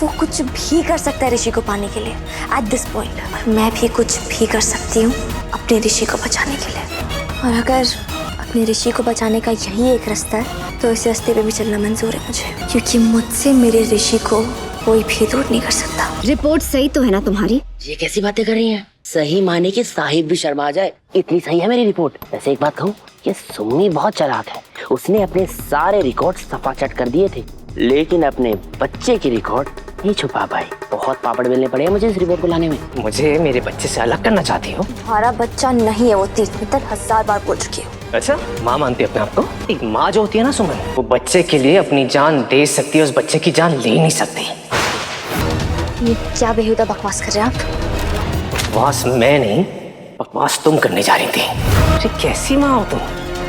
वो कुछ भी कर सकता है ऋषि को पाने के लिए एट दिस पॉइंट। मैं भी कुछ भी कर सकती हूँ अपने ऋषि को बचाने के लिए। और अगर अपने ऋषि को बचाने का यही एक रास्ता है तो इस रास्ते पे भी चलना मंजूर है मुझे, क्योंकि मुझसे मेरे ऋषि को कोई भी दूर नहीं कर सकता। रिपोर्ट सही तो है ना तुम्हारी? ये कैसी बातें कर रही हैं? सही माने कि साहिब भी शर्मा जाए, इतनी सही है मेरी रिपोर्ट। वैसे एक बात कहूँ, ये सुम्मी बहुत चालाक है। उसने अपने सारे रिकॉर्ड सफाचट कर दिए थे, लेकिन अपने बच्चे की रिकॉर्ड नहीं छुपा पाई। बहुत पापड़ बेलने पड़े हैं मुझे इस रिपोर्ट को लाने में। मुझे मेरे बच्चे से अलग करना चाहती हो? तुम्हारा बच्चा नहीं है वो, 30,000 बार बोल चुकी हूँ। अच्छा, माँ मानती है अपने आप को? एक माँ जो होती है ना सुमन, वो बच्चे के लिए अपनी जान दे सकती है, उस बच्चे की जान ले नहीं सकती। ये क्या बेहुदा बकवास कर रहे हैं आप? बकवास मैं नहीं, बकवास तुम करने जा रही थी। अरे कैसी माँ हो तुम,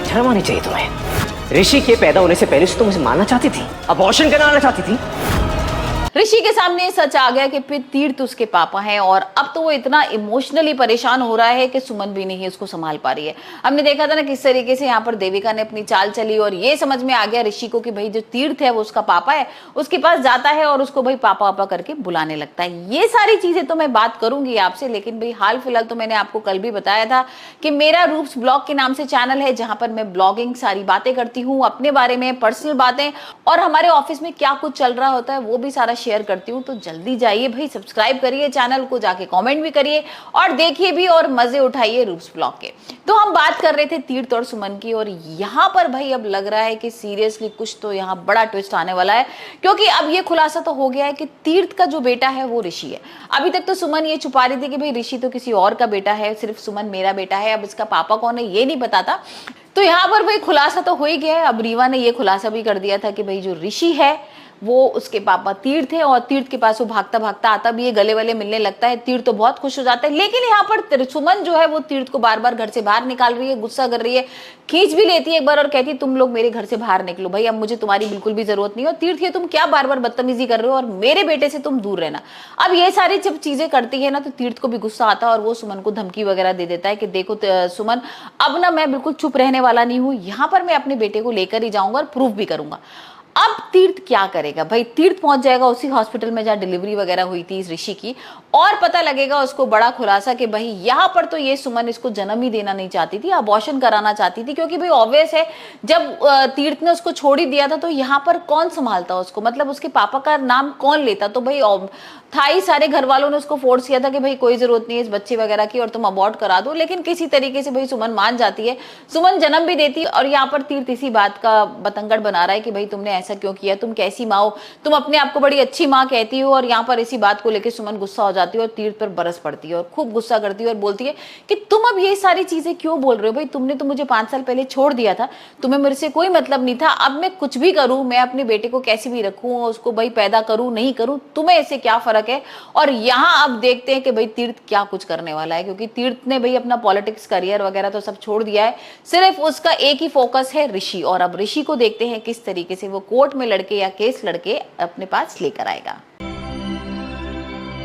शर्म आनी चाहिए तुम्हें। ऋषि के पैदा होने से पहले से तुम उसे मारना चाहती थी, अबॉर्शन कराना चाहती थी। ऋषि के सामने सच आ गया कि फिर तीर्थ उसके पापा हैं और अब तो वो इतना इमोशनली परेशान हो रहा है कि सुमन भी नहीं उसको संभाल पा रही है। हमने देखा था ना किस तरीके से यहाँ पर देविका ने अपनी चाल चली और ये समझ में आ गया ऋषि को कि भाई जो तीर्थ है वो उसका पापा है, उसके पास जाता है और उसको भाई पापा पापा करके बुलाने लगता है। ये सारी चीजें तो मैं बात करूंगी आपसे, लेकिन भाई हाल फिलहाल तो मैंने आपको कल भी बताया था कि मेरा रूप्स ब्लॉग के नाम से चैनल है जहां पर मैं ब्लॉगिंग सारी बातें करती हूँ अपने बारे में, पर्सनल बातें और हमारे ऑफिस में क्या कुछ चल रहा होता है वो भी सारा शेयर करती हूँ। तो जल्दी जाइए भाई, सब्सक्राइब करिए चैनल को, जाके कमेंट भी करिए और देखिए भी और मजे उठाइए रूप्स ब्लॉग के। तो हम बात कर रहे थे तीर्थ और सुमन की और यहाँ पर भाई अब लग रहा है कि सीरियसली कुछ तो यहाँ बड़ा ट्विस्ट आने वाला है, क्योंकि अब ये खुलासा तो हो गया है कि तीर्थ का जो बेटा है वो ऋषि है। अभी तक तो सुमन ये छुपा रही थी कि भाई ऋषि तो किसी और का बेटा है, सिर्फ सुमन मेरा बेटा है। अब इसका पापा कौन है ये नहीं पता था, तो यहाँ पर भाई खुलासा तो हो ही गया है। अब रीवा ने ये खुलासा भी कर दिया था कि भाई जो ऋषि है वो उसके पापा तीर्थ है और तीर्थ के पास वो भागता भागता आता भी है, गले वाले मिलने लगता है। तीर्थ तो बहुत खुश हो जाता है, लेकिन यहाँ पर सुमन जो है वो तीर्थ को बार बार घर से बाहर निकाल रही है, गुस्सा कर रही है, खींच भी लेती है एक बार और कहती है तुम लोग मेरे घर से बाहर निकलो भाई, अब मुझे तुम्हारी बिल्कुल भी जरूरत नहीं है। और तीर्थ ये तुम क्या बार बार बदतमीजी कर रहे हो और मेरे बेटे से तुम दूर रहना। अब ये सारी जब चीजें करती है ना तो तीर्थ को भी गुस्सा आता है और वो सुमन को धमकी वगैरह दे देता है कि देखो सुमन, अब ना मैं बिल्कुल चुप रहने वाला नहीं हूँ, यहाँ पर मैं अपने बेटे को लेकर ही जाऊंगा और प्रूफ भी करूंगा। अब तीर्थ क्या करेगा भाई? तीर्थ पहुंच जाएगा उसी हॉस्पिटल में जहां डिलीवरी वगैरह हुई थी इस ऋषि की और पता लगेगा उसको बड़ा खुलासा कि भाई यहाँ पर तो ये सुमन इसको जन्म ही देना नहीं चाहती थी, अबॉर्शन कराना चाहती थी, क्योंकि भाई ऑब्वियस है जब तीर्थ ने उसको छोड़ ही दिया था तो यहाँ पर कौन संभालता उसको, मतलब उसके पापा का नाम कौन लेता? तो भाई था ही, सारे घर वालों ने उसको फोर्स किया था कि भाई कोई जरूरत नहीं है इस बच्चे वगैरह की और तुम अबॉर्ट करा दो, लेकिन किसी तरीके से भाई सुमन मान जाती है, सुमन जन्म भी देती है। और यहाँ पर तीर्थ इसी बात का बतंगड़ बना रहा है कि भाई तुमने ऐसा क्यों किया, तुम कैसी माँ हो, तुम अपने आप को बड़ी अच्छी माँ कहती हो। और यहाँ पर इसी बात को लेकर सुमन गुस्सा हो जाती है और तीर्थ पर बरस पड़ती है और खूब गुस्सा करती है और बोलती है कि तुम अब ये सारी चीजें क्यों बोल रहे हो भाई, तुमने तो मुझे 5 साल पहले छोड़ दिया था, तुम्हें मेरे से कोई मतलब नहीं था, अब मैं कुछ भी करूं, मैं अपने बेटे को कैसे भी रखूं, उसको भाई पैदा करूं नहीं करूं, तुम्हें इससे क्या फर्क है। और यहाँ अब देखते हैं कि भाई तीर्थ क्या कुछ करने वाला है, क्योंकि तीर्थ ने भाई अपना पॉलिटिक्स करियर वगैरह तो सब छोड़ दिया है, सिर्फ उसका एक ही फोकस है ऋषि। और अब ऋषि को देखते हैं किस तरीके से वो कोर्ट में लड़के या केस लड़के अपने पास लेकर आएगा।